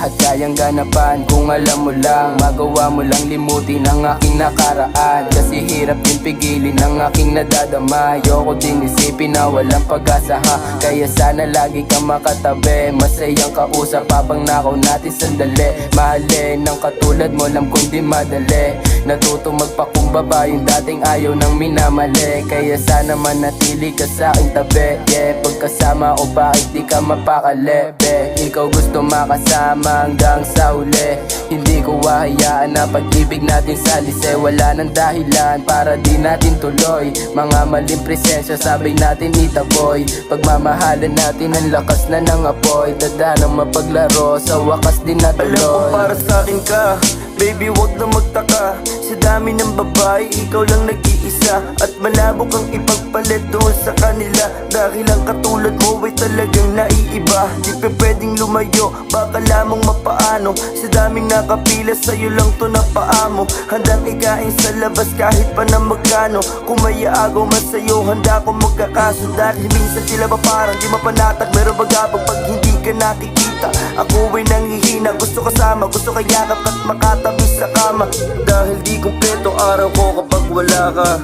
lahat kayang ganapan. Kung alam mo lang, magawa mo lang limutin ang aking nakaraan. Kasi hirap din pigilin ang aking nadadama. Ayoko din isipin na walang pag-asa ha. Kaya sana lagi kang makatabi, masayang kausap habang nakaw natin sandali. Mahalin ng katulad mo, alam kong di madali. Natutong magpakumbaba yung dating ayaw nang minamali. Kaya sana manatili ka sa aking tabi, yeah. Pagkasama o bakit di ka mapakali, be? Ikaw gusto makasama hanggang sa huli. Hindi ko hahayaan na pag-ibig natin salise. Wala nang dahilan para di natin tuloy. Mga maling presensya sabay natin itaboy. Pagmamahalan natin ang lakas na ng apoy. Dadanang mapaglaro sa wakas din natuloy. Alam ko para sa'kin ka, baby wag na magtaka. Sa dami ng babae, ikaw lang nag-iisa. At malabo kang ipagpalit doon sa kanila. Dahil ang katulad mo ay talagang naiiba. Di pa pwedeng lumayo, baka lamang mapaano. Sa daming nakapila, sa'yo lang to napaamo. Handang ikain sa labas kahit pa na magkano. Kung may aagaw man sa'yo, handa ko magkakaso. Dahil minsan tila ba parang di mapanatag. Meron bagabag pag hindi ka nakikita. Ako ay nanghihina, gusto kasama, gusto kayakap at makatabi sa kama. Dahil di kumpleto araw ko kapag wala ka.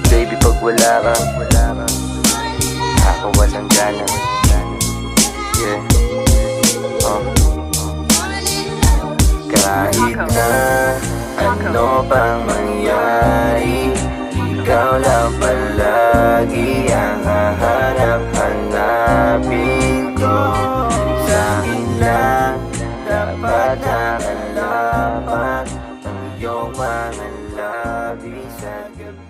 Baby pag wala ka, ako walang gana. Yeah, kahit na ano pang mangyari, ikaw lang palagi ang hahanap-hanapin ko. Sa'kin lang dapat nakalapat ang iyong mga labi sa gabi.